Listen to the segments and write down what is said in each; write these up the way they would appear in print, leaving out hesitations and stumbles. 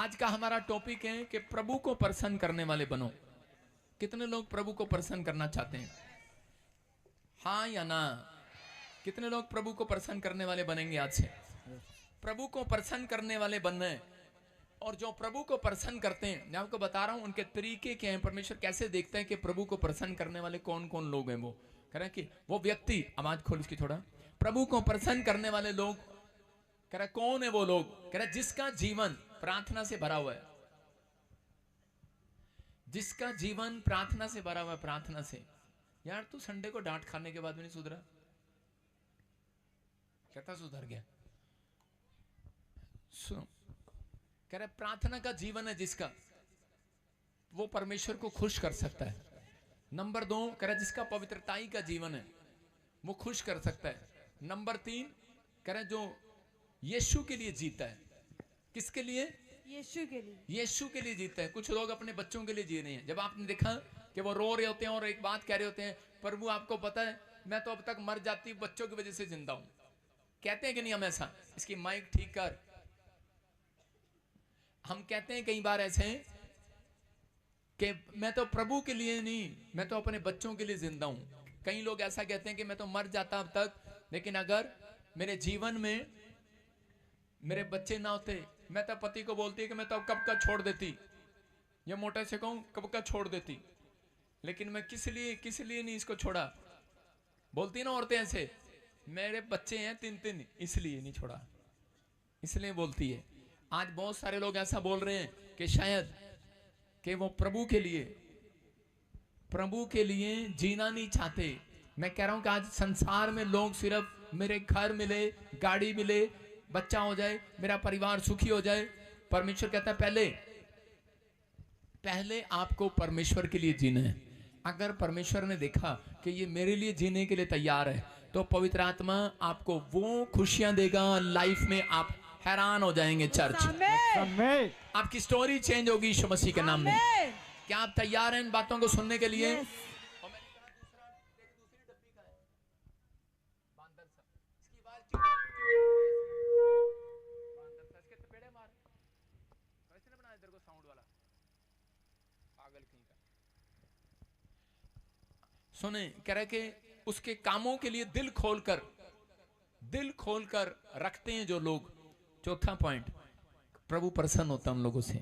आज का हमारा टॉपिक है कि प्रभु को प्रसन्न करने वाले बनो। कितने लोग प्रभु को प्रसन्न करना चाहते हैं? हाँ या ना? कितने लोग प्रभु को प्रसन्न करने वाले बनेंगे आज से? प्रभु को प्रसन्न करने वाले बनना है। और जो प्रभु को प्रसन्न करते हैं, मैं आपको बता रहा हूं उनके तरीके क्या हैं। परमेश्वर कैसे देखते हैं कि प्रभु को प्रसन्न करने वाले कौन कौन लोग हैं। वो कह रहे हैं कि वो व्यक्ति, आवाज खोल इसकी थोड़ा, प्रभु को प्रसन्न करने वाले लोग, कह रहा कौन है वो लोग? कह रहा जिसका जीवन प्रार्थना से भरा हुआ है, जिसका जीवन प्रार्थना से भरा हुआ है। प्रार्थना से। यार तू संडे को डांट खाने के बाद भी नहीं सुधरा, कहता सुधर गया। सुनो, कह रहा प्रार्थना का जीवन है जिसका, वो परमेश्वर को खुश कर सकता है। नंबर 2, कह रहा जिसका पवित्रताई का जीवन है वो खुश कर सकता है। नंबर 3, कह रहा जो यीशु के लिए जीता है। किसके लिए? यीशु के लिए। यीशु के लिए जीता है। कुछ लोग अपने बच्चों के लिए जी रहे हैं। जब आपने देखा कि वो रो रहे होते हैं और एक बात कह रहे होते हैं, प्रभु आपको पता है मैं तो अब तक मर जाती बच्चों की वजह से जिंदा हूं। कहते हैं कि नहीं हम ऐसा? इसकी माइक ठीक कर। हम कहते हैं कई बार ऐसे कि मैं तो प्रभु के लिए नहीं, मैं तो अपने बच्चों के लिए जिंदा हूं। कई लोग ऐसा कहते हैं कि मैं तो मर जाता अब तक, लेकिन अगर मेरे जीवन में मेरे बच्चे ना होते, मैं तो पति को बोलती है कि मैं तो कब का छोड़ देती, ये मोटे से कहूं कब का छोड़ देती, लेकिन मैं किस लिए नहीं इसको छोड़ा। बोलती ना औरतें ऐसे, मेरे बच्चे हैं 3 इसलिए नहीं छोड़ा, इसलिए बोलती है। आज बहुत सारे लोग ऐसा बोल रहे हैं कि शायद कि वो प्रभु के लिए जीना नहीं चाहते। मैं कह रहा हूं कि आज संसार में लोग सिर्फ मेरे घर मिले, गाड़ी मिले, बच्चा हो जाए, मेरा परिवार सुखी हो जाए। परमेश्वर कहता है पहले आपको परमेश्वर के लिए जीना है। अगर परमेश्वर ने देखा कि ये मेरे लिए जीने के लिए तैयार है, तो पवित्र आत्मा आपको वो खुशियां देगा लाइफ में, आप हैरान हो जाएंगे। चर्च आपकी स्टोरी चेंज होगी यीशु मसीह के नाम में। क्या आप तैयार हैं इन बातों को सुनने के लिए? सुने, कह रहे कि उसके कामों के लिए दिल खोलकर रखते हैं जो लोग। चौथा पॉइंट, प्रभु प्रसन्न होता है उन लोगों से।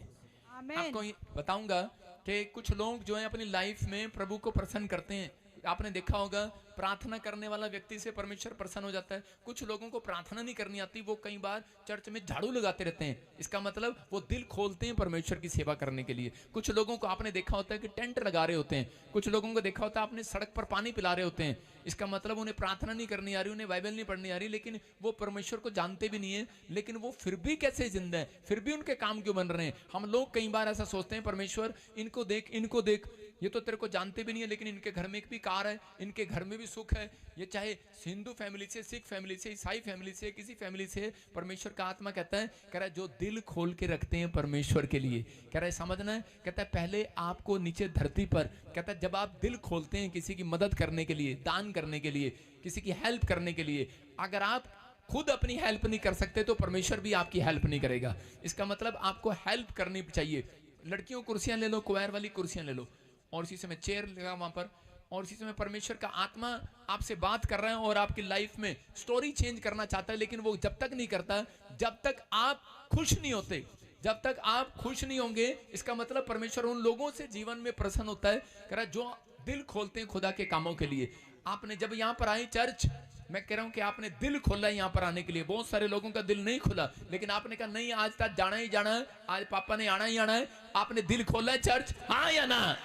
आपको बताऊंगा कि कुछ लोग जो है अपनी लाइफ में प्रभु को प्रसन्न करते हैं। आपने देखा होगा प्रार्थना करने वाला व्यक्ति से परमेश्वर प्रसन्न हो जाता है। कुछ लोगों को प्रार्थना नहीं करनी आती, वो कई बार चर्च में झाड़ू लगाते रहते हैं। इसका मतलब वो दिल खोलते हैं परमेश्वर की सेवा करने के लिए। कुछ लोगों को आपने देखा होता है कि टेंट लगा रहे होते हैं। कुछ लोगों को देखा होता है आपने सड़क पर पानी पिला रहे होते हैं। इसका मतलब उन्हें प्रार्थना नहीं करनी आ रही, उन्हें बाइबल नहीं पढ़नी आ रही, लेकिन वो परमेश्वर को जानते भी नहीं है, लेकिन वो फिर भी कैसे जिंदा है, फिर भी उनके काम क्यों बन रहे हैं। हम लोग कई बार ऐसा सोचते हैं, परमेश्वर इनको देख, ये तो तेरे को जानते भी नहीं है, लेकिन इनके घर में एक भी कार है, इनके घर में भी सुख है। ये चाहे हिंदू फैमिली से, सिख फैमिली से, ईसाई फैमिली से, किसी फैमिली से, परमेश्वर का आत्मा कहता है, कह रहा है जो दिल खोल के रखते हैं परमेश्वर के लिए, कह रहा है समझना है। कहता है पहले आपको नीचे धरती पर, कहता है जब आप दिल खोलते हैं किसी की मदद करने के लिए, दान करने के लिए, किसी की हेल्प करने के लिए, अगर आप खुद अपनी हेल्प नहीं कर सकते तो परमेश्वर भी आपकी हेल्प नहीं करेगा। इसका मतलब आपको हेल्प करनी चाहिए। लड़कियों कुर्सियां ले लो, क्वायर वाली कुर्सियां ले लो, और इसी समय चेयर लगा वहां पर, और इसी समय परमेश्वर का आत्मा आपसे बात कर रहा है और आपकी लाइफ में स्टोरी चेंज करना चाहता है। लेकिन वो जब तक नहीं करता जब तक आप खुश नहीं होते, जब तक आप खुश नहीं होंगे। इसका मतलब परमेश्वर उन लोगों से जीवन में प्रसन्न होता है, कह रहा है जो दिल खोलते हैं खुदा के कामों के लिए। आपने जब यहाँ पर आए चर्च, मैं कह रहा हूं कि आपने दिल खोला यहाँ पर आने के लिए। बहुत सारे लोगों का दिल नहीं खुला, लेकिन आपने कहा नहीं आज तक जाना ही जाना है, आज पापा ने आना ही आना है। आपने दिल खोला है चर्च, हाँ या ना?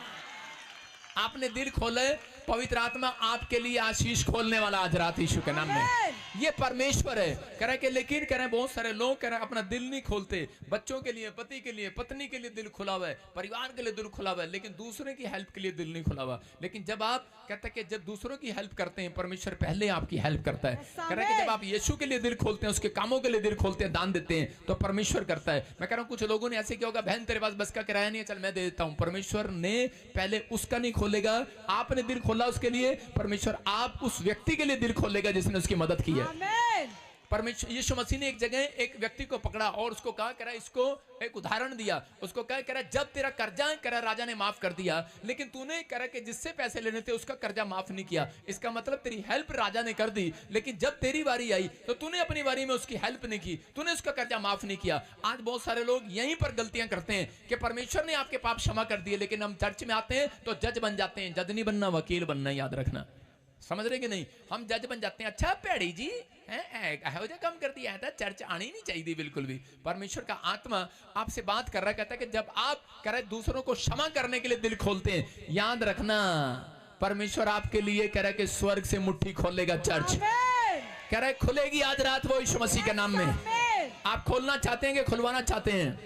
आपने दिल खोला है, पवित्र आत्मा आपके लिए आशीष खोलने वाला आज रात यीशु के नाम में। ये परमेश्वर है। कह रहे कि लेकिन कह रहे बहुत सारे लोग कह रहे अपना दिल नहीं खोलते। बच्चों के लिए, पति के लिए, पत्नी के लिए दिल खुला हुआ है, परिवार के लिए दिल खुला हुआ है, लेकिन दूसरे की हेल्प के लिए दिल नहीं खुला हुआ। लेकिन जब आप कहते हैं कि जब दूसरों की हेल्प करते हैं, परमेश्वर पहले आपकी हेल्प करता है। कह रहे कि जब आप यीशु के लिए दिल खोलते हैं, उसके कामों के लिए दिल खोलते हैं, दान देते हैं, तो परमेश्वर करता है। मैं कह रहा हूं कुछ लोगों ने ऐसे किया होगा, बहन तेरे पास बस का किराया नहीं है, चल मैं दे देता हूं। परमेश्वर ने पहले उसका नहीं खोलेगा, आपने दिल खोला उसके लिए, परमेश्वर आप उस व्यक्ति के लिए दिल खोलेगा जिसने उसकी मदद की है। परमेश्वर यीशु मसीह ने एक जगह एक व्यक्ति को पकड़ा और उसको कहा, कह रहा इसको एक उदाहरण दिया, उसको कह रहा जब तेरा कर्जा कह रहा राजा ने माफ कर दिया, लेकिन तूने कह रहा कि जिससे पैसे लेने थे उसका कर्जा माफ नहीं किया। इसका मतलब तेरी हेल्प राजा ने कर दी, लेकिन जब तेरी बारी आई तो तूने अपनी बारी में उसकी हेल्प नहीं की, तूने उसका कर्जा माफ नहीं किया। आज बहुत सारे लोग यहीं पर गलतियां करते हैं कि परमेश्वर ने आपके पाप क्षमा कर दिए, लेकिन हम चर्च में आते हैं तो जज बन जाते हैं। जज नहीं बनना, वकील बनना, याद रखना। समझ रहे कि नहीं? हम जज बन जाते हैं। अच्छा पैड़ी जी हो जा काम कर दिया है, चर्च आनी नहीं चाहिए बिल्कुल भी। परमेश्वर का आत्मा आपसे बात कर रहा है, कहता है कि जब आप कह रहे दूसरों को क्षमा करने के लिए दिल खोलते हैं, याद रखना परमेश्वर आपके लिए कह रहा है कि स्वर्ग से मुट्ठी खोलेगा। चर्च कह रहा है खुलेगी आज रात वो यीशु मसीह के नाम में। आप खोलना चाहते हैं कि खुलवाना चाहते हैं?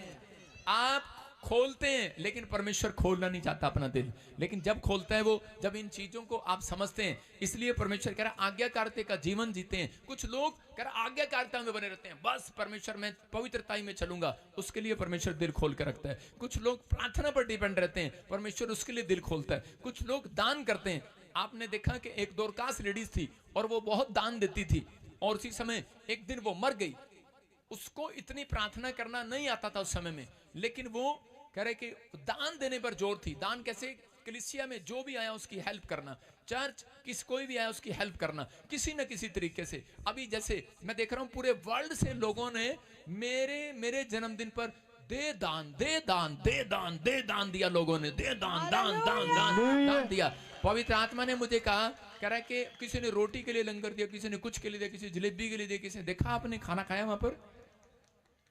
आप खोलते हैं, लेकिन परमेश्वर खोलना नहीं चाहता अपना दिल। लेकिन जब खोलता है वो, जब इन चीजों को आप समझते हैं, इसलिए परमेश्वर कह रहा आज्ञाकारिता का जीवन जीते हैं। कुछ लोग कह रहा आज्ञाकारिता में बने रहते हैं, बस परमेश्वर में पवित्रता में चलूंगा, उसके लिए परमेश्वर दिल खोल कर रखता है। कुछ लोग प्रार्थना पर डिपेंड रहते हैं, परमेश्वर उसके लिए दिल खोलता है। कुछ लोग दान करते हैं। आपने देखा कि एक दोरकास लेडीज थी और वो बहुत दान देती थी, और उसी समय एक दिन वो मर गई। उसको इतनी प्रार्थना करना नहीं आता था उस समय में, लेकिन वो कह रहे कि दान देने पर जोर थी। दान कैसे? कलीसिया में जो भी आया उसकी हेल्प करना, चर्च किस कोई भी आया उसकी हेल्प करना, किसी न किसी तरीके से। अभी जैसे मैं देख रहा हूं पूरे वर्ल्ड से लोगों ने मेरे जन्मदिन पर दे दान दे दान दे दान दे दान दिया। लोगों ने दे दान दान दान दान दान दिया। पवित्र आत्मा ने मुझे कहा, कह रहा है कि किसी ने रोटी के लिए लंगर दिया, किसी ने कुछ के लिए दिया, किसी जलेबी के लिए दिया, किसी ने देखा आपने खाना खाया वहां पर,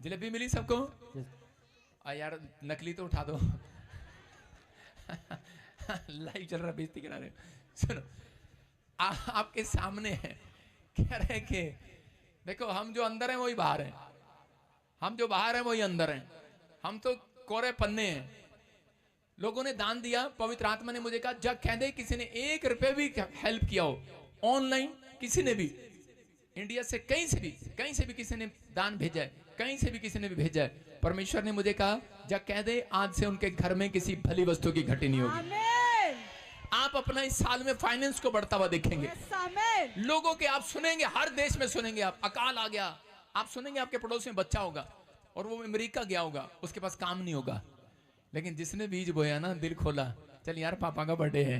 जलेबी मिली सबको। यार नकली तो उठा दो लाइव चल रहा, बेइज्जती करा रहे। सुनो, आपके सामने है, कह रहे कि देखो हम जो अंदर हैं वही बाहर हैं, हम जो बाहर हैं वही अंदर हैं, हम तो कोरे पन्ने हैं। लोगों ने दान दिया। पवित्र आत्मा ने मुझे कहा जब कह दे किसी ने 1 रुपए भी हेल्प किया हो, ऑनलाइन किसी ने भी, इंडिया से कहीं से भी किसी ने दान भेजा है, कहीं से भी किसी ने भी भेजा है, परमेश्वर ने मुझे कहा जब कह दे आज से उनके घर में किसी भली वस्तु की घटी नहीं होगी। आप अपना इस साल में फाइनेंस को बढ़ता हुआ देखेंगे। लोगों के आप सुनेंगे, हर देश में सुनेंगे। आप अकाल आ गया, आप सुनेंगे आपके पड़ोस में बच्चा होगा और वो अमेरिका गया होगा, उसके पास काम नहीं होगा, लेकिन जिसने बीज बोया ना, दिल खोला, चल यार पापा का बर्थडे है,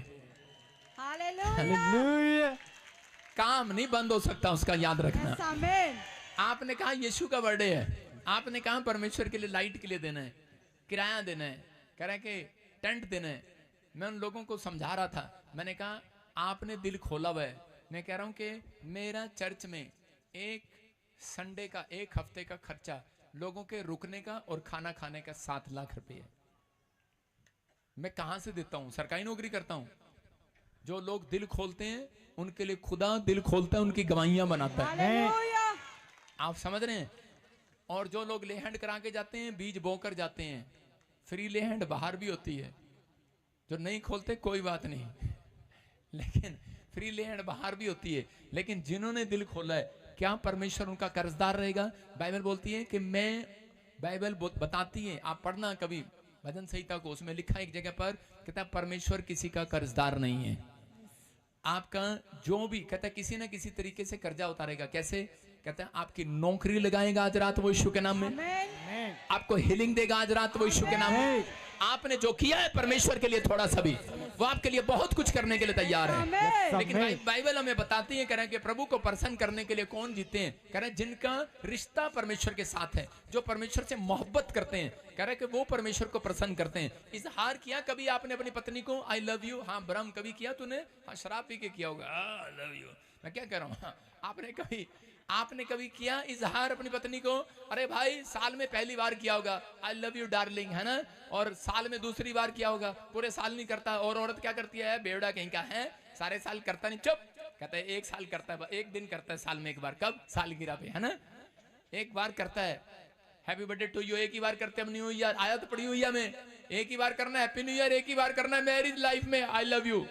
हालेलुया, काम नहीं बंद हो सकता उसका, याद रखना। आपने कहा यीशु का बर्थडे है, आपने कहा परमेश्वर के लिए लाइट के लिए देना है, किराया देना है, कह रहे कि टेंट देना है। मैं उन लोगों को समझा रहा था, मैंने कहा आपने दिल खोला हुआ है। मैं कह रहा हूं कि मेरा चर्च में एक संडे का, एक हफ्ते का खर्चा लोगों के रुकने का और खाना खाने का 7 लाख रुपए है। मैं कहां से देता हूं? सरकारी नौकरी करता हूं। जो लोग दिल खोलते हैं उनके लिए खुदा दिल खोलता है, उनकी गवाहियां बनाता है। आप समझ रहे हैं? और जो लोग लेहैंड करा के जाते हैं, बीज बोकर जाते हैं, फ्री लेहैंड बाहर भी होती है। जो नहीं खोलते कोई बात नहीं, लेकिन फ्री लेहैंड बाहर भी होती है। लेकिन जिन्होंने दिल खोला है, क्या परमेश्वर उनका कर्जदार रहेगा? बाइबल बोलती है कि बाइबल बताती है, आप पढ़ना कभी भजन संहिता को, उसमें लिखा एक जगह पर, कहता है परमेश्वर किसी का कर्जदार नहीं है। आपका जो भी, कहता है किसी ना किसी तरीके से कर्जा उतारेगा। कैसे? कहता है आपकी नौकरी लगाएगा आज रात वो यीशु के नाम में, आपको हीलिंग देगा आज रात वो यीशु के नाम में। आपने जो किया है परमेश्वर के लिए थोड़ा सा भी, वो आपके लिए बहुत कुछ करने के लिए तैयार है। लेकिन बाइबल हमें बताती है, कह रहे हैं कि प्रभु को प्रसन्न करने के लिए कौन जीते हैं? कह रहे हैं जिनका रिश्ता परमेश्वर के साथ है, जो परमेश्वर से मोहब्बत करते हैं, कह रहे हैं कि वो परमेश्वर को प्रसन्न करते हैं। इजहार किया कभी आपने अपनी पत्नी को आई लव यू? हाँ ब्रह्म कभी किया तूने? हाँ शराब पी के किया होगा, आई लव यू। मैं क्या कह रहा हूँ, आपने कभी किया इजहार अपनी पत्नी को? अरे भाई साल में पहली बार किया होगा आई लव यू डार्लिंग, है ना, और साल में दूसरी बार किया होगा, पूरे साल नहीं करता। और औरत क्या करती है? बेवड़ा कहीं का है, सारे साल करता नहीं, चुप, कहता है 1 साल करता है, 1 दिन करता है साल में एक बार। कब? सालगिरह पे, है ना, 1 बार करता है। हैप्पी बर्थडे टू यू 1 ही बार करते हैं। न्यू ईयर आया तो पड़ी हुई है, में 1 ही बार करना है। हैप्पी न्यू ईयर 1 ही बार करना है। मैरिज लाइफ में आई लव यू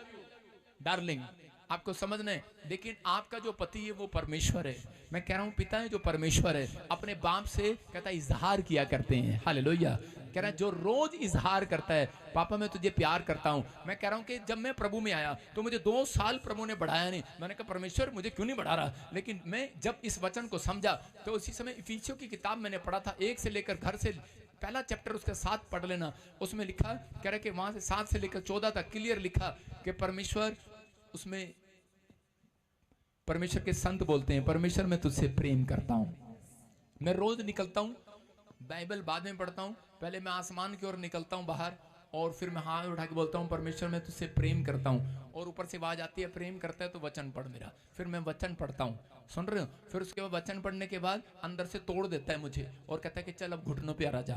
डार्लिंग, आपको समझना है। लेकिन आपका जो पति है वो परमेश्वर है। मैं कह रहा हूं पिता है जो परमेश्वर है, अपने बाप से कहता है इजहार किया करते हैं। हालेलुया। कह रहा है जो रोज इजहार करता है पापा मैं तुझे प्यार करता हूं। मैं कह रहा हूं कि जब मैं प्रभु में आया तो मुझे 2 साल प्रभु ने बढ़ाया नहीं। मैंने कहा परमेश्वर मुझे क्यों नहीं बढ़ा रहा, लेकिन मैं जब इस वचन को समझा तो उसी समय इफिसियों की किताब मैंने पढ़ा था, 1 से लेकर घर से पहला चैप्टर उसके 7 पढ़ लेना, उसमें लिखा कह रहा कि वहां से 7 से लेकर 14 तक क्लियर लिखा कि परमेश्वर, उसमें परमेश्वर के संत बोलते हैं परमेश्वर मैं तुझसे प्रेम करता हूं। मैं रोज निकलता हूं, बाइबल बाद में पढ़ता हूं, पहले मैं आसमान की ओर निकलता हूं बाहर और फिर मैं हाथ उठा के बोलता हूं परमेश्वर मैं तुझसे प्रेम करता हूं, और ऊपर से आवाज आती है प्रेम करता है तो वचन पढ़ मेरा, फिर मैं वचन पढ़ता हूं, सुन रहे हो, फिर उसके बाद वचन पढ़ने के बाद अंदर से तोड़ देता है मुझे और कहता है कि चल अब घुटनों पे आ जा,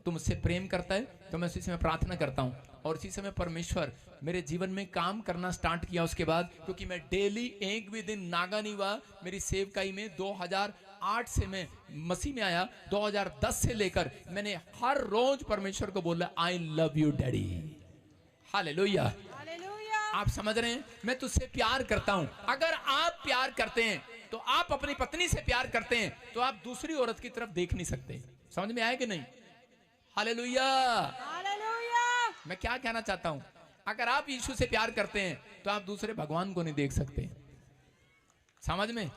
तुम मुझसे प्रेम करता है तो मैं उसी समय प्रार्थना करता हूं, और इसी समय परमेश्वर मेरे जीवन में काम करना स्टार्ट किया उसके बाद, क्योंकि मैं डेली एक भी दिन नागा नहीं हुआ मेरी सेवकाई में। 2008 से मैं मसीह में आया, 2010 से लेकर मैंने हर रोज परमेश्वर को बोला I love you daddy, hallelujah. आप समझ रहे हैं, मैं तुझसे प्यार करता हूं। अगर आप प्यार करते हैं तो आप अपनी पत्नी से प्यार करते हैं तो आप दूसरी औरत की तरफ देख नहीं सकते। समझ में आया कि नहीं? हालेलुया। मैं क्या कहना चाहता हूं, अगर आप यीशु से प्यार करते हैं तो आप दूसरे भगवान को नहीं देख सकते। समझ में?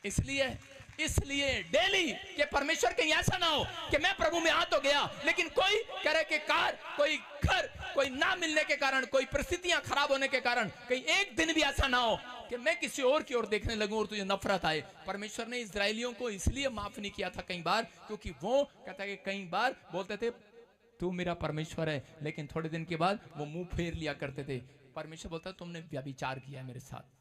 इसलिए डेली कि परमेश्वर कहीं ऐसा ना हो कि मैं प्रभु में आ तो गया लेकिन कोई करे के कार, कोई घर, कोई ना मिलने के कारण, कोई परिस्थितियां खराब होने के कारण कहीं एक दिन भी ऐसा ना हो कि मैं किसी और की ओर देखने लगूं और तुझे नफरत आए। परमेश्वर ने इस्राएलियों को इसलिए माफ नहीं किया था कई बार, क्योंकि वो कहता है कि कई बार बोलते थे तू मेरा परमेश्वर है, लेकिन थोड़े दिन के बाद वो मुंह फेर लिया करते थे। परमेश्वर बोलता तुमने व्यभिचार किया मेरे साथ।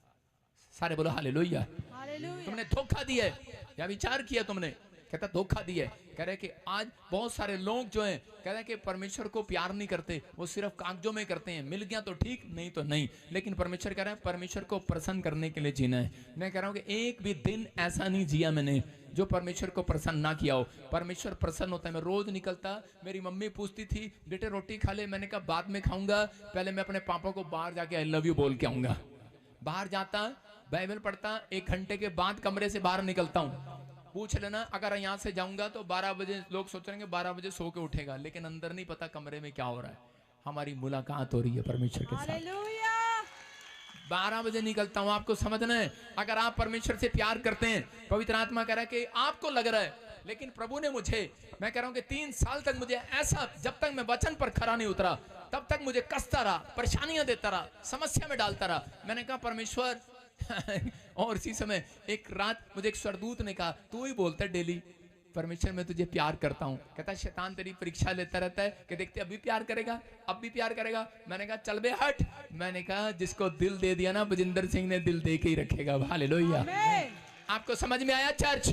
सारे बोलो हालेलुया। तुमने धोखा दिया है, व्यभिचार किया तुमने, कहता धोखा दिया है। कह रहे कि आज बहुत सारे लोग जो हैं कह रहे कि परमेश्वर को प्यार नहीं करते, वो सिर्फ कागजों में करते हैं, मिल गया तो ठीक नहीं तो नहीं। लेकिन परमेश्वर कह रहा है परमेश्वर को प्रसन्न करने के लिए जीना है। मैं कह रहा हूं कि एक भी दिन ऐसा नहीं जिया मैंने जो परमेश्वर को प्रसन्न ना किया हो। परमेश्वर प्रसन्न होता है। मैं रोज निकलता, मेरी मम्मी पूछती थी बेटे रोटी खा ले, मैंने कहा बाद में खाऊंगा, पहले मैं अपने पापा को बाहर जाके आई लव यू बोल के आऊंगा। बाहर जाता, बाइबल पढ़ता, 1 घंटे के बाद कमरे से बाहर निकलता हूँ। पूछ लेना अगर यहाँ से जाऊंगा तो 12 बजे लोग सोचेंगे 12 बजे सो के उठेगा, लेकिन अंदर नहीं पता कमरे में क्या हो रहा है। हमारी मुलाकात हो रही है परमेश्वर के साथ। 12 बजे निकलता हूँ। आपको समझना है, अगर आप परमेश्वर से प्यार करते हैं, पवित्र आत्मा कह रहा है कि आपको लग रहा है, लेकिन प्रभु ने मुझे, मैं कह रहा हूँ कि 3 साल तक मुझे ऐसा, जब तक मैं वचन पर खरा नहीं उतरा तब तक मुझे कसता रहा, परेशानियां देता रहा, समस्या में डालता रहा। मैंने कहा परमेश्वर और इसी समय एक रात मुझे एक स्वर्गदूत ने कहा तू ही बोलता है डेली परमेश्वर मैं तुझे प्यार करता हूं। कहता शैतान तेरी परीक्षा लेता रहता है कि देखते अभी प्यार करेगा, अब भी प्यार करेगा। मैंने कहा चल बे हट। मैंने कहा जिसको दिल दे दिया ना बजिंदर सिंह ने दिल दे के ही रखेगा। हालेलुया। आपको समझ में आया चर्च?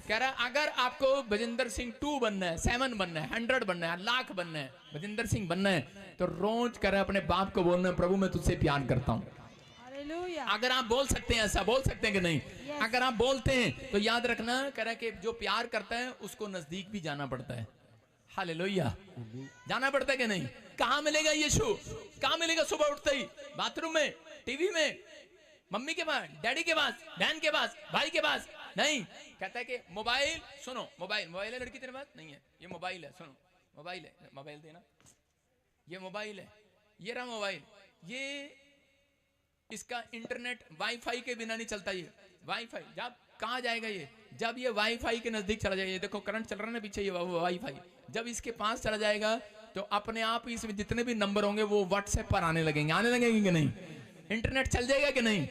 कह रहा अगर आपको बजिंदर सिंह 2 बनना है, 7 बनना है, 100 बनना है, लाख बनना है, बजिंदर सिंह बनना है, तो रोज कह रहा अपने बाप को बोलना प्रभु मैं तुझसे प्यार करता हूं। अगर आप बोल सकते हैं, ऐसा बोल सकते हैं कि नहीं? अगर आप बोलते हैं तो याद रखना, कह रहा है कि जो प्यार करता है उसको नजदीक भी जाना पड़ता है। हालेलुया। जाना पड़ता है कि नहीं? कहां मिलेगा यीशु? कहां मिलेगा? सुबह उठते ही बाथरूम में, टीवी में, मम्मी के पास, डैडी के पास, बहन के पास, भाई के पास नहीं। कहता है कि मोबाइल, सुनो मोबाइल है, लड़की तेरे पास नहीं है, ये मोबाइल है, सुनो मोबाइल है, मोबाइल देना, ये मोबाइल है, ये रहा मोबाइल, ये इसका इंटरनेट वाईफाई के बिना नहीं चलता। ये वाईफाई जब कहाँ जाएगा ये? जब ये वाईफाई के नजदीक चला जाएगा, ये देखो करंट चल रहा है ना पीछे, ये वाईफाई जब इसके पास चला जाएगा तो अपने आप इसमें जितने भी नंबर होंगे वो व्हाट्सएप पर आने लगेंगे कि नहीं? इंटरनेट चल जाएगा कि नहीं?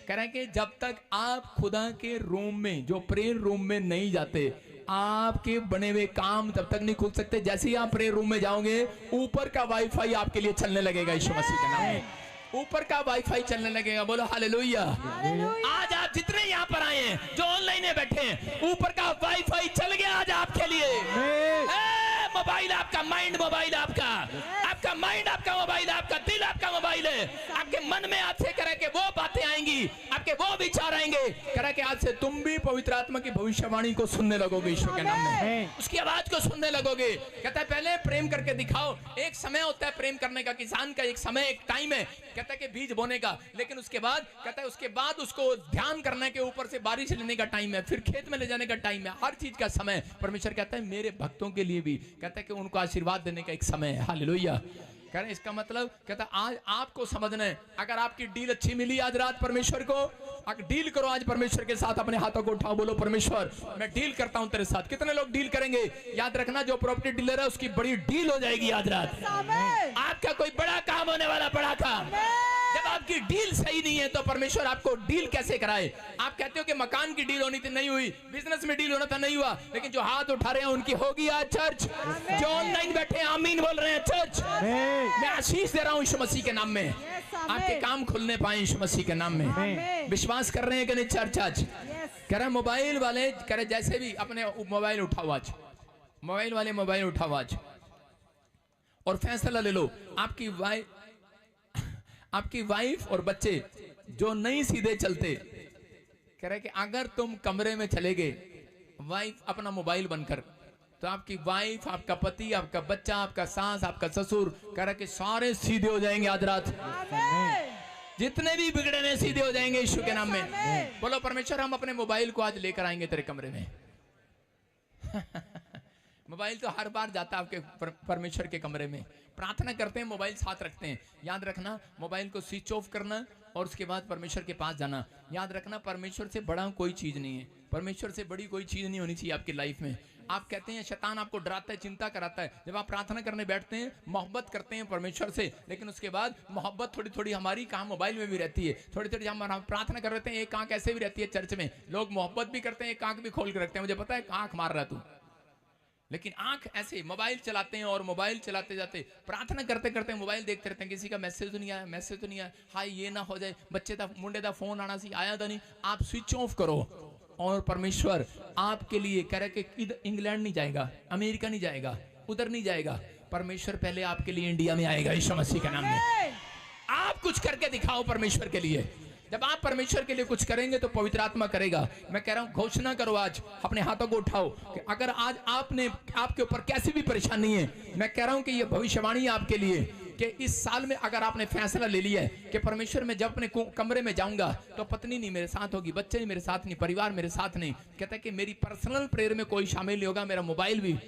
कह रहे हैं कि जब तक आप खुदा के रूम में, जो प्रेयर रूम में नहीं जाते, आपके बने हुए काम तब तक नहीं खुल सकते। जैसे ही आप प्रेयर रूम में जाओगे ऊपर का वाईफाई आपके लिए चलने लगेगा। यीशु मसीह के नाम में ऊपर का वाईफाई चलने लगेगा। बोलो हालेलुया। आज आप जितने यहाँ पर आए हैं, जो ऑनलाइन में बैठे हैं, ऊपर का वाईफाई चल गया आज आपके लिए। मोबाइल आपका, माइंड मोबाइल आपका, आपका माइंड आपका मोबाइल, आपका दिल आपका मोबाइल है। आपके मन में आज से करे कि वो बातें आएंगी, आपके वो विचार आएंगे, करे कि आज से तुम भी पवित्र आत्मा की भविष्यवाणी को सुनने लगोगे यीशु के नाम में, उसकी आवाज को सुनने लगोगे। कहता है पहले प्रेम करके दिखाओ। एक समय होता है प्रेम करने का, किसान का एक समय, एक टाइम है, कहता है कि बीज बोने का, लेकिन उसके बाद कहता है उसके बाद उसको ध्यान करने के ऊपर से बारिश लेने का टाइम है, फिर खेत में ले जाने का टाइम है, हर चीज का समय। परमेश्वर कहता है मेरे भक्तों के लिए भी कहता है कि उनको आशीर्वाद देने का एक समय है। हालेलुया। कह रहे इसका मतलब कहता आज आपको समझना है, अगर आपकी डील अच्छी मिली आज रात परमेश्वर को, अगर डील करो आज परमेश्वर के साथ, अपने हाथों को उठाओ, बोलो परमेश्वर मैं डील करता हूं तेरे साथ। कितने लोग डील करेंगे? याद रखना जो प्रॉपर्टी डीलर है उसकी बड़ी डील हो जाएगी आज रात। आपका कोई बड़ा काम होने वाला, बड़ा काम। जब आपकी डील सही नहीं है तो परमेश्वर आपको डील कैसे कराए? आप कहते हो कि मकान की डील होनी थी, नहीं हुई, बिजनेस में डील होना था, नहीं हुआ, लेकिन जो हाथ उठा रहे हैं उनकी होगी आज चर्च। जो ऑनलाइन बैठे हैं आमीन बोल रहे हैं चर्च। मैं आशीष दे रहा हूं यीशु मसीह के नाम में, आपके काम खुलने पाए यीशु मसीह के नाम में। विश्वास कर रहे हैं कि नहीं चर्च? आज कह रहे मोबाइल वाले, कह रहे जैसे भी अपने मोबाइल उठाओ आज, मोबाइल वाले मोबाइल उठाओ आज और फैसला ले लो। आपकी वाइफ और बच्चे जो नहीं सीधे चलते, कह रहे कि अगर तुम कमरे में चले गए वाइफ अपना मोबाइल बनकर, तो आपकी वाइफ, आपका पति, आपका बच्चा, आपका सास, आपका ससुर, कह रहे कि सारे सीधे हो जाएंगे आज रात। जितने भी बिगड़े हैं सीधे हो जाएंगे यीशु के नाम में। बोलो परमेश्वर हम अपने मोबाइल को आज लेकर आएंगे तेरे कमरे में। मोबाइल तो हर बार जाता है आपके परमेश्वर के कमरे में। प्रार्थना करते हैं, मोबाइल साथ रखते हैं। याद रखना मोबाइल को स्विच ऑफ करना और उसके बाद परमेश्वर के पास जाना। याद रखना परमेश्वर से बड़ा कोई चीज नहीं है, परमेश्वर से बड़ी कोई चीज नहीं होनी चाहिए आपकी लाइफ में। आप कहते हैं शैतान आपको डराता है, चिंता कराता है। जब आप प्रार्थना करने बैठते हैं, मोहब्बत करते हैं परमेश्वर से, लेकिन उसके बाद मोहब्बत थोड़ी थोड़ी हमारी कहाँ मोबाइल में भी रहती है, थोड़ी थोड़ी हम प्रार्थना कर रहे हैं। एक आंख ऐसे भी रहती है चर्च में, लोग मोहब्बत भी करते हैं, एक आंख भी खोल कर रखते हैं। मुझे पता है आंख मार रहा तू, लेकिन आंख ऐसे मोबाइल चलाते हैं और मोबाइल चलाते जाते प्रार्थना करते करते मोबाइल देखते रहते हैं। किसी का मैसेज तो नहीं आया, मैसेज तो नहीं आया, हाय ये ना हो जाए, बच्चे का मुंडे का फोन आना सी आया था नहीं। आप स्विच ऑफ करो और परमेश्वर आपके लिए कह रहे कि इंग्लैंड नहीं जाएगा, अमेरिका नहीं जाएगा, उधर नहीं जाएगा, परमेश्वर पहले आपके लिए इंडिया में आएगा यीशु मसीह के नाम में। आप कुछ करके दिखाओ परमेश्वर के लिए। जब आप परमेश्वर के लिए कुछ करेंगे तो पवित्र आत्मा करेगा। मैं कह रहा हूं घोषणा करो आज, अपने हाथों को उठाओ कि अगर आज आपके ऊपर कैसी भी परेशानी है, मैं कह रहा हूं कि ये भविष्यवाणी आपके लिए कि इस साल में अगर आपने फैसला ले लिया है कि परमेश्वर में जब अपने कमरे में जाऊंगा तो पत्नी नहीं मेरे साथ होगी, बच्चे नहीं मेरे साथ नहीं, परिवार मेरे साथ नहीं, कहता है कि मेरी पर्सनल प्रेयर में कोई शामिल नहीं होगा, मेरा मोबाइल भी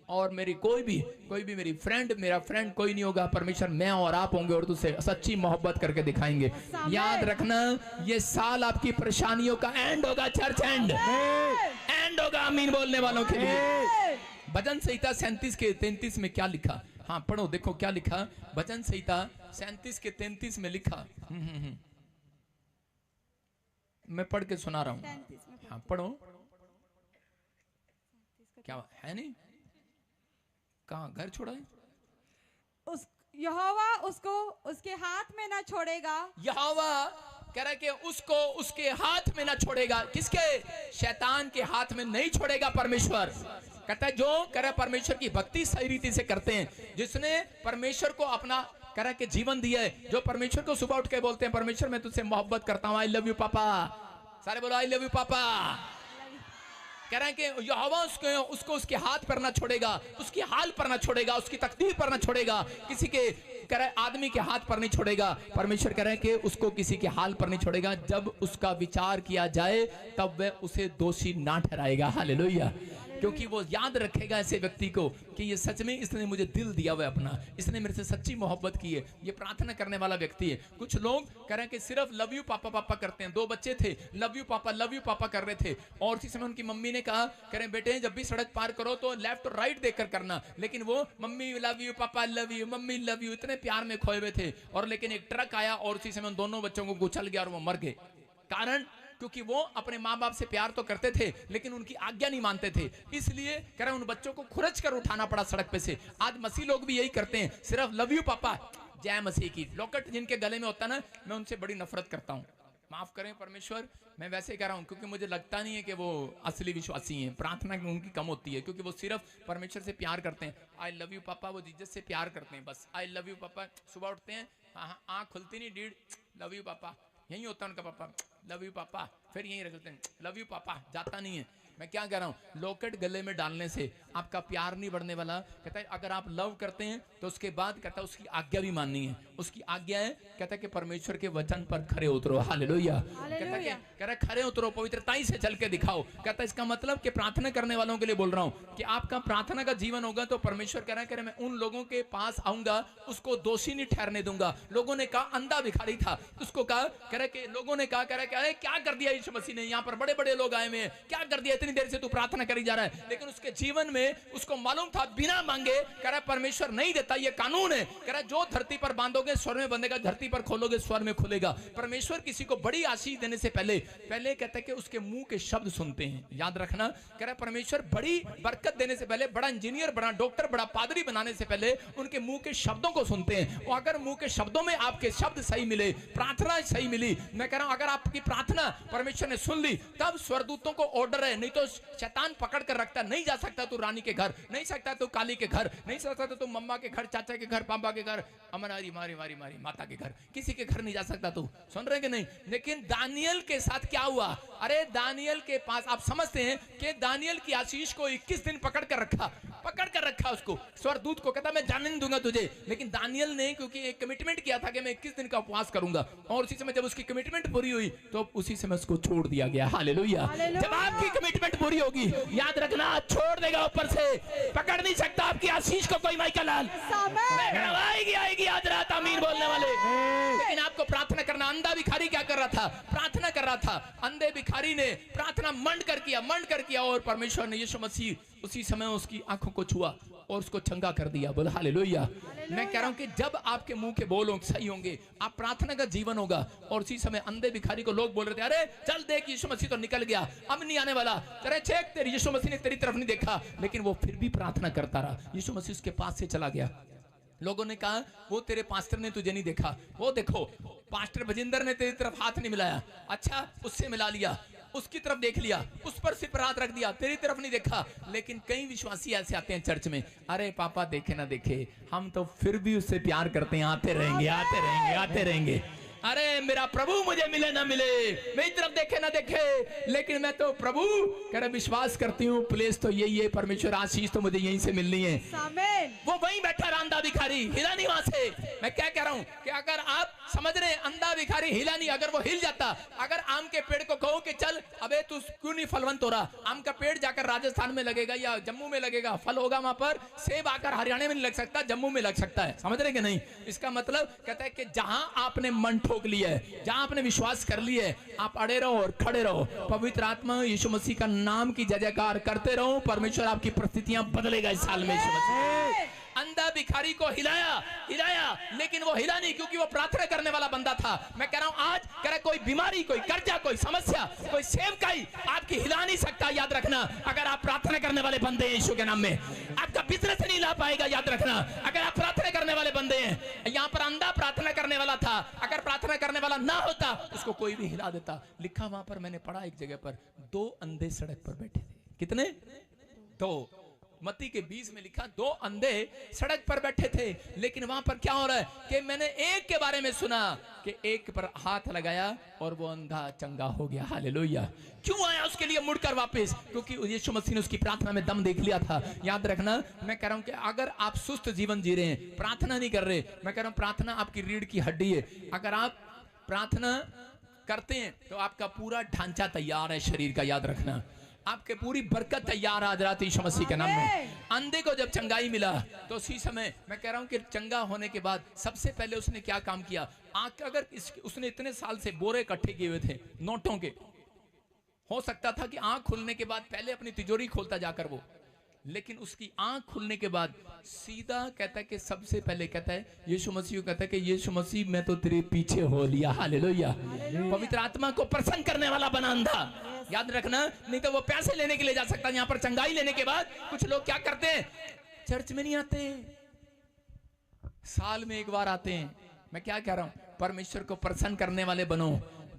और मेरी कोई भी मेरी फ्रेंड, मेरा फ्रेंड कोई नहीं होगा। परमेश्वर मैं और आप होंगे और तुझसे सच्ची मोहब्बत करके दिखाएंगे। याद रखना ये साल आपकी परेशानियों का एंड होगा, चर्च एंड होगा। आमीन बोलने वालों के लिए। भजन संहिता 37 के 33 में क्या लिखा? हाँ पढ़ो, देखो क्या लिखा। भजन संहिता 37 के 33 में लिखा। मैं पढ़ के सुना रहा हूँ। हाँ पढ़ो। क्या है? नहीं कहाँ घर छोड़ा है? यहोवा उसको उसके हाथ में ना छोड़ेगा। यहोवा कह रहा है कि उसको उसके हाथ में ना छोड़ेगा। किसके? शैतान के हाथ में नहीं छोड़ेगा परमेश्वर। कहता है जो कह रहा परमेश्वर की भक्ति सही रीति से करते हैं, जिसने परमेश्वर को अपना कह रहा कि जीवन दिया है, जो परमेश्वर को सुबह उठ के बोलते हैं परमेश्वर मैं तुझसे मोहब्बत करता हूँ, आई लव यू पापा, सारे बोलो आई लव यू पापा। कह रहे हैं कि यहोवा उसको उसके हाथ पर ना छोड़ेगा, उसकी हाल पर ना छोड़ेगा, उसकी तकदीर पर ना छोड़ेगा, किसी के कह रहे आदमी के हाथ पर नहीं छोड़ेगा। परमेश्वर कह रहे हैं कि उसको किसी के हाल पर नहीं छोड़ेगा। जब उसका विचार किया जाए तब वह उसे दोषी ना ठहराएगा। हालेलुया। क्योंकि वो याद रखेगा ऐसे व्यक्ति को कि ये सच में इसने मुझे दिल दिया हुआ अपना, इसने मेरे से सच्ची मोहब्बत की है, ये प्रार्थना करने वाला व्यक्ति है। कुछ लोग कह रहे हैं कि सिर्फ लव यू पापा पापा करते हैं। 2 बच्चे थे, लव यू पापा कर रहे थे और उसी समय उनकी मम्मी ने कहा कह रहे बेटे जब भी सड़क पार करो तो लेफ्ट और राइट देखकर करना, लेकिन वो मम्मी लव यू पापा love you, mummy love you, इतने प्यार में खोए हुए थे। और लेकिन एक ट्रक आया और उसी समय उन दोनों बच्चों को कुचल गया और वो मर गए। कारण क्योंकि वो अपने माँ बाप से प्यार तो करते थे लेकिन उनकी आज्ञा नहीं मानते थे, इसलिए कह रहे उन बच्चों को खुरच कर उठाना पड़ा सड़क पे से। आज मसीह लोग भी यही करते हैं, सिर्फ लव यू पापा, जय मसीह की लॉकेट जिनके गले में होता है ना, मैं उनसे बड़ी नफरत करता हूँ। माफ करें परमेश्वर, मैं वैसे कह रहा हूँ क्योंकि मुझे लगता नहीं है कि वो असली विश्वासी हैं। प्रार्थना उनकी कम होती है क्योंकि वो सिर्फ परमेश्वर से प्यार करते हैं। आई लव यू पापा, वो जीसस से प्यार करते हैं बस। आई लव यू पापा, सुबह उठते हैं आँख खुलती नहीं, डीड लव यू पापा, यही होता है उनका पापा, लव यू पापा, फिर यही रख लेते हैं लव यू पापा, जाता नहीं है। मैं क्या कह रहा हूँ, लॉकेट गले में डालने से आपका प्यार नहीं बढ़ने वाला। कहता है अगर आप लव करते हैं तो उसके बाद कहता है उसकी आज्ञा भी माननी है। उसकी आज्ञा है, कहता है कि परमेश्वर के वचन पर खरे उतरो। हालेलुया। कह रहा खरे उतरो, पवित्रताई से चल के दिखाओ। कहता है इसका मतलब कि प्रार्थना करने वालों के लिए बोल रहा हूँ कि आपका प्रार्थना का जीवन होगा तो परमेश्वर कह रहा है मैं उन लोगों के पास आऊंगा, उसको दोषी नहीं ठहरने दूंगा। लोगों ने कहा अंधा भिखारी था, उसको कहा, कह रहा कि लोगों ने कहा, कह रहा है क्या कर दिया यीशु मसीह ने, यहाँ पर बड़े बड़े लोग आए हुए हैं, क्या कर दिया, इतनी देर से तू प्रार्थना करी जा रहा है। लेकिन उसके जीवन में उसको मालूम था बिना मांगे, कह रहा परमेश्वर नहीं देता, ये कानून है। कह रहा जो धरती पर बांधोगे स्वर में बंधेगा, धरती पर खोलोगे स्वर में खुलेगा। परमेश्वर किसी को बड़ी आशीष देने से पहले कहता है कि उसके मुंह के शब्द सुनते हैं। याद रखना, कह रहा परमेश्वर बड़ी बरकत देने से पहले, बड़ा इंजीनियर, बड़ा डॉक्टर, बड़ा पादरी बनाने से पहले उनके मुंह के शब्दों को सुनते हैं। और अगर मुंह के शब्दों में आपके शब्द सही मिले, प्रार्थना सही मिली, मैं कह रहा हूं अगर आपकी प्रार्थना परमेश्वर ने सुन ली, तब स्वर्गदूतों को ऑर्डर है, नहीं तो शैतान पकड़ कर रखता, नहीं जा सकता तू रानी के घर, नहीं सकता तू काली के घर, नहीं सकता तू मम्मा के घर, चाचा के घर, पापा के घर, अमनारी मारी मारी मारी माता के घर, किसी के घर नहीं जा सकता तू। सुन रहे कि नहीं? लेकिन दानियल के साथ क्या हुआ? अरे दानियल के पास, आप समझते हैं कि दानियल की आशीष को 21 दिन पकड़ कर रखा उसको। स्वर्गदूत को कहता मैं जाने नहीं दूंगा तुझे, लेकिन दानियल ने क्योंकि एक कमिटमेंट किया था कि मैं 21 दिन का उपवास करूंगा, और उसी समय जब उसकी कमिटमेंट पूरी हुई तो उसी समय उसको छोड़ दिया गया। हालेलुया। जब आपकी कमिटमेंट पूरी होगी, याद रखना छोड़ देगा ऊपर से, पकड़ नहीं सकता आपकी आशीष को कोई। माइकल लाल आएगी आज रात आमीन बोलने वाले। लेकिन आपको प्रार्थना करना। अंधा भिखारी क्या कर रहा था? प्रार्थना कर रहा था। अंधे भिखारी ने प्रार्थना मंड कर किया और परमेश्वर ने यीशु मसीह उसी समय उसकी आंखों को छुआ और उसको चंगा कर दिया। बोल हालेलुया। मैं कह रहा हूं कि जब आपके मुंह के बोल सही होंगे, आप प्रार्थना का जीवन होगा। और उसी समय अंधे भिखारी को लोग बोल रहे थे अरे चल देख यीशु मसीह तो निकल गया, अब नहीं आने वाला, तेरे चेक तेरी यीशु मसीह ने तेरी तरफ नहीं देखा। लेकिन वो फिर भी प्रार्थना करता रहा। यीशु मसीह उसके पास से चला गया। लोगों ने कहा वो तेरे पास्टर ने तुझे नहीं देखा, वो देखो पास्टर बजिंदर ने तेरी तरफ हाथ नहीं मिलाया, अच्छा उससे मिला लिया, उसकी तरफ देख लिया, उस पर सिर्फ हाथ रख दिया, तेरी तरफ नहीं देखा। लेकिन कई विश्वासी ऐसे आते हैं चर्च में, अरे पापा देखे ना देखे, हम तो फिर भी उससे प्यार करते हैं, आते रहेंगे। अरे मेरा प्रभु मुझे मिले ना मिले, मेरी तरफ देखे ना देखे, लेकिन मैं तो प्रभु कह रहा विश्वास करती हूँ, प्लेस तो यही है, परमेश्वर आशीष तो मुझे यहीं से मिलनी है। वो वहीं बैठा रहा अंधा भिखारी, हिला नहीं वहां से। मैं क्या कह रहा हूँ कि अगर आप समझ रहे हैं अंधा भिखारी हिला नहीं, अगर वो हिल जाता, अगर आम के पेड़ को कहो कि चल अबे तू क्यों नहीं फलवंत हो रहा, आम का पेड़ जाकर राजस्थान में लगेगा या जम्मू में लगेगा, फल होगा वहां पर, सेब आकर हरियाणा में नहीं लग सकता, जम्मू में लग सकता है। समझ रहे कि नहीं? इसका मतलब कहता है कि जहां आपने मन ठोक लिया है, जहां आपने विश्वास कर लिया है, आप अड़े रहो और खड़े रहो, पवित्र आत्मा यीशु मसीह का नाम की जय जयकार करते रहो, परमेश्वर आपकी परिस्थितियां बदलेगा इस साल में। यीशु मसीह अंधा भिखारी को हिलाया, लेकिन वो हिला नहीं क्योंकि वो प्रार्थना करने वाला बंदा था। मैं कह रहा हूं आज कह रहा कोई बीमारी, कोई कर्जा, कोई समस्या, कोई सेवकाई आपकी हिला नहीं सकता। याद रखना, अगर आप प्रार्थना करने वाले बंदे हैं यीशु के नाम में, आपका बिजनेस नहीं ला पाएगा। याद रखना, अगर आप प्रार्थना करने वाले बंदे हैं। यहाँ पर अंधा प्रार्थना करने वाला था, अगर प्रार्थना करने वाला ना होता उसको कोई भी हिला देता। लिखा वहां पर, मैंने पढ़ा एक जगह पर, 2 अंधे सड़क पर बैठे थे। कितने? 2। मत्ती के 20 में लिखा 2 अंधे सड़क पर बैठे थे। लेकिन वहां पर क्या हो रहा है कि मैंने एक के बारे में सुना कि एक पर हाथ लगाया और वो अंधा चंगा हो गया। हालेलुया। क्यों आया उसके लिए मुड़कर वापस? क्योंकि यीशु मसीह ने उसकी प्रार्थना में दम देख लिया था। याद रखना, मैं कह रहा हूं कि अगर आप सुस्त जीवन जी रहे हैं, प्रार्थना नहीं कर रहे, मैं कह रहा हूं प्रार्थना आपकी रीढ़ की हड्डी है। अगर आप प्रार्थना करते हैं तो आपका पूरा ढांचा तैयार है शरीर का। याद रखना, आपके पूरी बरकत तैयार आज रात यीशु मसीह के नाम में। अंधे को जब चंगाई मिला तो उसी समय मैं कह रहा हूं कि चंगा होने के बाद सबसे पहले उसने क्या काम किया? आंख, अगर उसने इतने साल से बोरे इकट्ठे किए हुए थे नोटों के, हो सकता था कि आंख खुलने के बाद पहले अपनी तिजोरी खोलता जाकर वो, लेकिन उसकी आंख खुलने के बाद सीधा कहता है कि सबसे पहले कहता है यीशु मसीह, कहता है कि यीशु मसीह मैं तो तेरे पीछे हो लिया। हालेलुया। पवित्र आत्मा को प्रसन्न करने वाला बना अंधा। याद रखना, नहीं तो वो पैसे लेने के लिए जा सकता है। यहाँ पर चंगाई लेने के बाद कुछ लोग क्या करते हैं, चर्च में नहीं आते, साल में एक बार आते हैं। मैं क्या कह रहा हूं, परमेश्वर को प्रसन्न करने वाले बनो।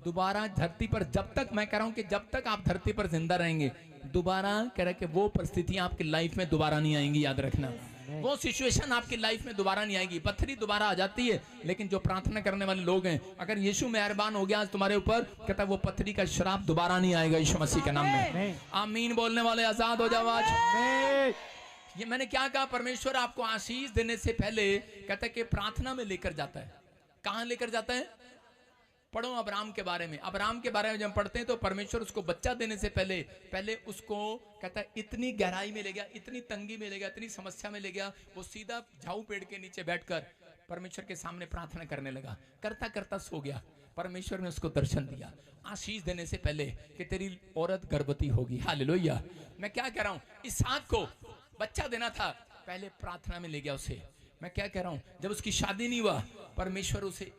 दोबारा धरती पर जब तक, मैं कह रहा हूं कि जब तक आप धरती पर जिंदा रहेंगे, दोबारा कह रहा है कि वो परिस्थितियां आपकी लाइफ में दोबारा नहीं आएंगी। याद रखना, वो सिचुएशन आपकी लाइफ में दोबारा नहीं आएगी। पत्थरी दोबारा आ जाती है, लेकिन जो प्रार्थना करने वाले लोग हैं, अगर यीशु मेहरबान हो गया आज तुम्हारे ऊपर, कहता है वो पत्थरी का श्राप दोबारा नहीं आएगा यीशु मसीह के नाम में। आमीन बोलने वाले आजाद हो जाओ आज। ये मैंने क्या कहा, परमेश्वर आपको आशीष देने से पहले कहता है कि प्रार्थना में लेकर जाता है। कहां लेकर जाता है? पढ़ो अब्राहम के बारे में। अब्राहम के बारे में जब पढ़ते हैं तो परमेश्वर उसको बच्चा देने से पहले उसको कहता है इतनी गहराई में ले गया, इतनी तंगी में ले गया, इतनी समस्या में ले गया। वो सीधा झाऊ पेड़ के नीचे बैठकर परमेश्वर के सामने प्रार्थना करने लगा। करता करता सो गया। परमेश्वर ने उसको दर्शन दिया आशीष देने से पहले कि तेरी औरत गर्भवती होगी। हालेलुया। मैं क्या कह रहा हूं, इसहाक को बच्चा देना था, पहले प्रार्थना में ले गया उसे। मैं क्या कह रहा हूं, जब उसकी शादी नहीं हुआ, परमेश्वर उसे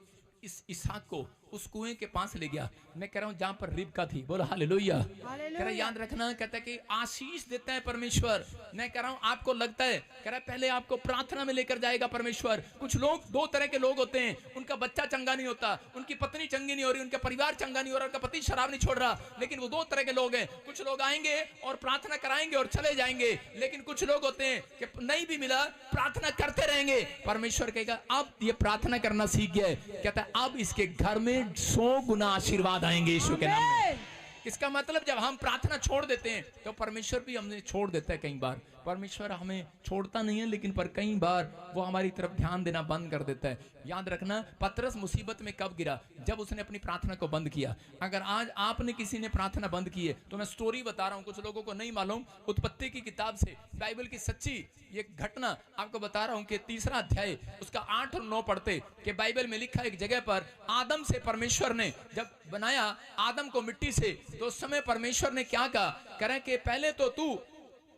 इस इसहाक को उस कुएं के पास ले गया। मैं कह रहा हूं जहां पर रिबका थी। बोलो हालेलुया। कह रहा याद रखना, कहता है कि आशीष देता है परमेश्वर। मैं कह रहा हूं आपको लगता है, कह रहा है पहले आपको प्रार्थना में लेकर जाएगा परमेश्वर। कुछ लोग, दो तरह के लोग होते हैं, उनका बच्चा चंगा नहीं होता, उनकी पत्नी चंगी नहीं हो रही, उनका परिवार चंगा नहीं हो रहा, उनका पति शराब नहीं छोड़ रहा, लेकिन वो दो तरह के लोग हैं। कुछ लोग आएंगे और प्रार्थना कराएंगे और चले जाएंगे, लेकिन कुछ लोग होते हैं कि नहीं भी मिला प्रार्थना करते रहेंगे। परमेश्वर कहेगा अब ये प्रार्थना करना सीख गया है, कहता है अब इसके घर में 100 गुना आशीर्वाद आएंगे यीशु के नाम में। इसका मतलब जब हम प्रार्थना छोड़ देते हैं तो परमेश्वर भी हमें छोड़ देता है। कई बार परमेश्वर हमें छोड़ता नहीं है, लेकिन पर कई बार वो हमारी तरफ ध्यान देना बंद कर देता है। याद रखना, पतरस मुसीबत में कब गिरा? जब उसने अपनी प्रार्थना को बंद किया। अगर आज आपने किसी ने प्रार्थना बंद की है तो मैं स्टोरी बता रहा हूं, कुछ लोगों को नहीं मालूम। उत्पत्ति की किताब से, बाइबल की सच्ची ये घटना आपको बता रहा हूं कि 3रा अध्याय उसका 8 और 9 पढ़ते कि बाइबल में लिखा एक जगह पर आदम से परमेश्वर ने जब बनाया आदम को मिट्टी से, तो उस समय परमेश्वर ने क्या कहा, कह रहे कि पहले तो तू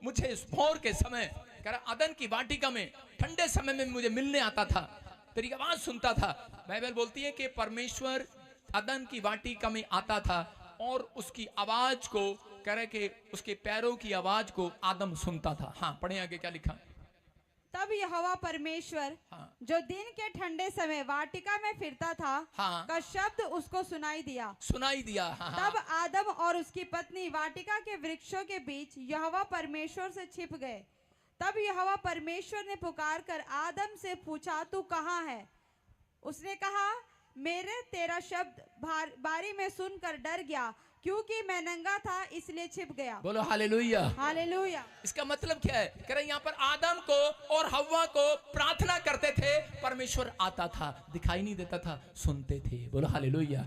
मुझे इस भोर के समय, कह रहा अदन की वाटिका में ठंडे समय में मुझे मिलने आता था, तेरी आवाज सुनता था। बाइबल बोलती है कि परमेश्वर अदन की वाटिका में आता था और उसकी आवाज को, कह रहे कि उसके पैरों की आवाज को आदम सुनता था। हाँ पढ़े आगे क्या लिखा। तब यहोवा परमेश्वर जो दिन के ठंडे समय वाटिका में फिरता था का शब्द उसको सुनाई दिया। तब आदम और उसकी पत्नी वाटिका के वृक्षों के बीच यहोवा परमेश्वर से छिप गए। तब यहोवा परमेश्वर ने पुकार कर आदम से पूछा, तू कहाँ है? उसने कहा, मेरे तेरा शब्द बारी में सुनकर डर गया, क्योंकि मैं नंगा था इसलिए छिप गया। बोलो हालेलुया। हालेलुया। इसका मतलब क्या है? कह रहे यहाँ पर आदम को और हव्वा को प्रार्थना करते थे, परमेश्वर आता था, दिखाई नहीं देता था, सुनते थे। बोलो हालेलुया।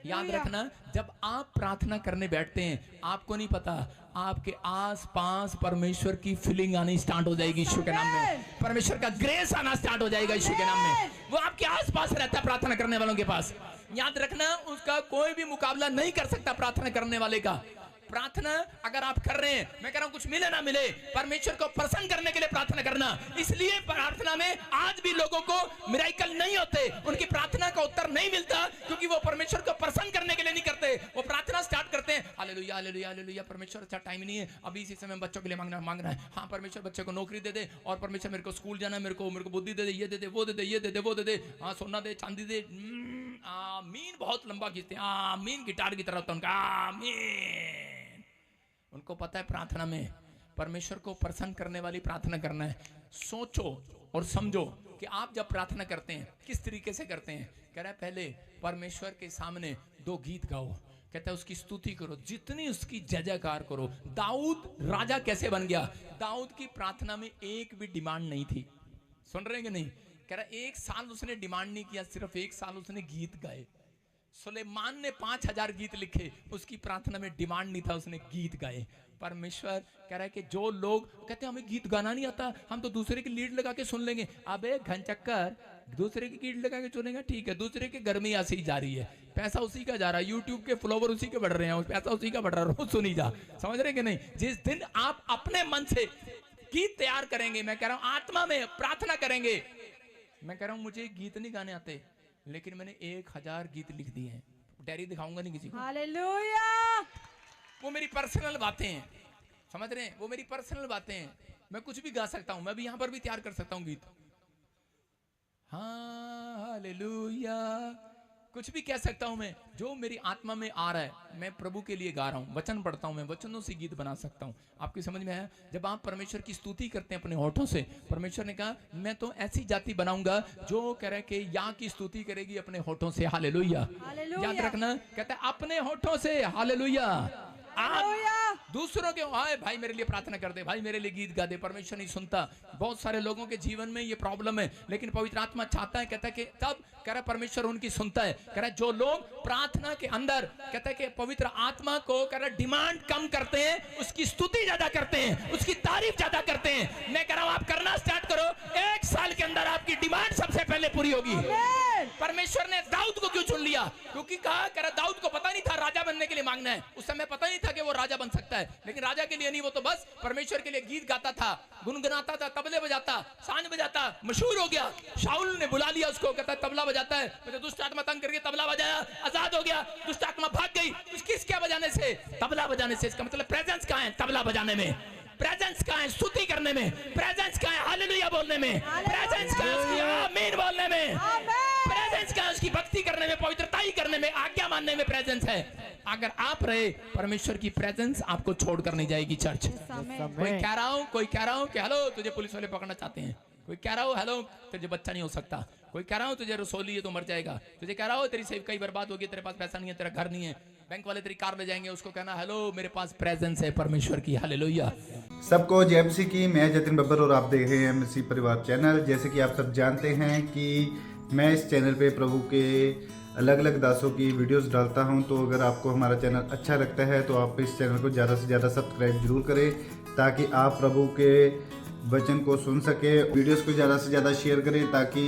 याद रखना, जब आप प्रार्थना करने बैठते हैं आपको नहीं पता, आपके आसपास परमेश्वर की फीलिंग आनी स्टार्ट हो जाएगी यीशु के नाम में। परमेश्वर का ग्रेस आना स्टार्ट हो जाएगा यीशु के नाम में। वो आपके आसपास रहता है प्रार्थना करने वालों के पास। याद रखना, उसका कोई भी मुकाबला नहीं कर सकता प्रार्थना करने वाले का। प्रार्थना अगर आप कर रहे हैं, मैं कह रहा हूं कुछ मिले ना मिले, परमेश्वर को प्रसन्न करने के लिए प्रार्थना करना। इसलिए प्रार्थना में आज भी लोगों को मिरेकल नहीं होते, उनकी प्रार्थना का उत्तर नहीं मिलता, क्योंकि वो परमेश्वर को प्रसन्न करने के लिए नहीं करते। वो प्रार्थना स्टार्ट करते हैं, हालेलुया हालेलुया हालेलुया, परमेश्वर अच्छा टाइम नहीं है, अभी इसी समय बच्चों के लिए मांगना है। हाँ परमेश्वर बच्चे को नौकरी दे दे, और परमेश्वर मेरे को स्कूल जाना है, मेरे को बुद्धि दे दे, ये दे दे, वो दे दे, ये दे दे, वो दे दे, हाँ सोना दे, चांदी दे। आमीन बहुत लंबा खींचते हैं, आमीन गिटार की तरह होता है उनका, आमीन। उनको पता है प्रार्थना में परमेश्वर को प्रसन्न करने वाली प्रार्थना करना है। सोचो और समझो कि आप जब प्रार्थना करते हैं किस तरीके से करते हैं। कह रहा है पहले परमेश्वर के सामने 2 गीत गाओ, कहता है उसकी स्तुति करो, जितनी उसकी जय जयकार करो। दाऊद राजा कैसे बन गया? दाऊद की प्रार्थना में एक भी डिमांड नहीं थी। सुन रहे हैं कि नहीं? कह रहा 1 साल उसने डिमांड नहीं किया, सिर्फ 1 साल उसने गीत गाए। सुलेमान ने 5000 गीत लिखे, उसकी प्रार्थना में डिमांड नहीं था, उसने गीत गाए। परमेश्वर कह रहा है कि जो लोग कहते हैं हमें गीत गाना नहीं आता, हम तो दूसरे की लीड लगा के सुन लेंगे। अबे घनचक्कर, दूसरे की लीड लगा के सुनेगा ठीक है, दूसरे के घर में ऐसे ही जा रही है, पैसा उसी का जा रहा है, यूट्यूब के फॉलोवर उसी के बढ़ रहे हैं, पैसा उसी का बढ़ रहा है, रोज सुनी जा। समझ रहे कि नहीं? जिस दिन आप अपने मन से गीत तैयार करेंगे, मैं कह रहा हूं आत्मा में प्रार्थना करेंगे। मैं कह रहा हूं मुझे गीत नहीं गाने आते, लेकिन मैंने 1000 गीत लिख दिए हैं, डायरी दिखाऊंगा नहीं किसी को। हालेलुया। वो मेरी पर्सनल बातें हैं, समझ रहे हैं? वो मेरी पर्सनल बातें हैं, मैं कुछ भी गा सकता हूं, मैं भी यहां पर भी तैयार कर सकता हूं गीत। हाँ हालेलुया। कुछ भी कह सकता हूं मैं, जो मेरी आत्मा में आ रहा है मैं प्रभु के लिए गा रहा हूं, वचन पढ़ता हूं, मैं वचनों से गीत बना सकता हूं। आपकी समझ में है? जब आप परमेश्वर की स्तुति करते हैं अपने होठों से, परमेश्वर ने कहा मैं तो ऐसी जाति बनाऊंगा जो कह रहा है कि या की स्तुति करेगी अपने होठों से। हालेलुया, याद रखना, कहता है अपने होठों से। हालेलुया। आप दूसरों के हाय भाई मेरे लिए प्रार्थना कर दे, भाई मेरे लिए गीत गा दे, परमेश्वर नहीं सुनता। बहुत सारे लोगों के जीवन में ये प्रॉब्लम है, लेकिन पवित्र आत्मा चाहता है, कहता है कि तब कह रहा परमेश्वर उनकी सुनता है। कह रहा जो लोग प्रार्थना के अंदर कहता है कि पवित्र आत्मा को कह रहा डिमांड कम करते हैं, उसकी स्तुति ज्यादा करते हैं, उसकी तारीफ ज्यादा करते हैं। मैं कह रहा हूं आप करना स्टार्ट करो, 1 साल के अंदर आपकी डिमांड सबसे पहले पूरी होगी। परमेश्वर ने दाऊद को क्यों चुन लिया? क्योंकि कहा कह रहा दाऊद को पता नहीं था राजा बनने के लिए मांगना है, उस समय पता नहीं था कि वो राजा बन सकता है, लेकिन राजा के लिए नहीं, वो तो बस परमेश्वर के लिए गीत गाता था, गुनगुनाता था, तबले बजाता, सांझ बजाता, मशहूर हो गया। शाऊल ने बुला लिया उसको, कहता तबला बजाता है, मुझे दुष्ट आत्मा तंग करके तबला बजाया, आजाद हो गया, दुष्ट आत्मा भाग गई। किस क्या बजाने से? तबला बजाने से। इसका मतलब प्रेजेंस कहां है? तबला बजाने में। प्रेजेंस कहां है? स्तुति करने में। प्रेजेंस कहां है? हालेलुया बोलने में। प्रेजेंस कहां है? उसकी आमीन बोलने में। प्रेजेंस कहां है? उसकी भक्ति करने में, पवित्रताई करने में, आज्ञा मानने में प्रेजेंस है। अगर आप रहे, परमेश्वर की प्रेजेंस आपको छोड़कर नहीं जाएगी चर्च। कोई कह रहा हूं कि हेलो तुझे पुलिस वाले पकड़ना चाहते हैं, कोई कह रहा हो हेलो तुझे बच्चा नहीं हो सकता, कोई कह रहा हो तुझे रसोली है तो मर जाएगा, तुझे कह रहा हो तेरी सेवकाई बर्बाद होगी, तेरे पास पैसा नहीं है, तेरा घर नहीं है, बैंक वाले तेरी कार ले जाएंगे, उसको कहना हेलो मेरे पास प्रेजेंस है परमेश्वर की। हालेलुया। सबको जय मसीह की। मैं जतिन बब्बर और आप देख रहे हैं मसीह परिवार चैनल। जैसे कि आप सब जानते हैं कि मैं इस चैनल पे प्रभु के अलग अलग दासों की वीडियोस डालता हूं, तो अगर आपको हमारा चैनल अच्छा लगता है तो आप इस चैनल को ज़्यादा से ज़्यादा सब्सक्राइब जरूर करें, ताकि आप प्रभु के वचन को सुन सके। वीडियोस को ज़्यादा से ज़्यादा शेयर करें, ताकि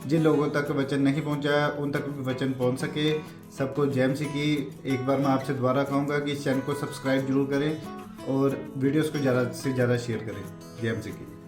जिन लोगों तक वचन नहीं पहुंचा उन तक भी वचन पहुंच सके। सबको जय मसीह की। एक बार मैं आपसे दोबारा कहूँगा कि इस चैनल को सब्सक्राइब जरूर करें और वीडियोस को ज़्यादा से ज़्यादा शेयर करें। जय मसीह की।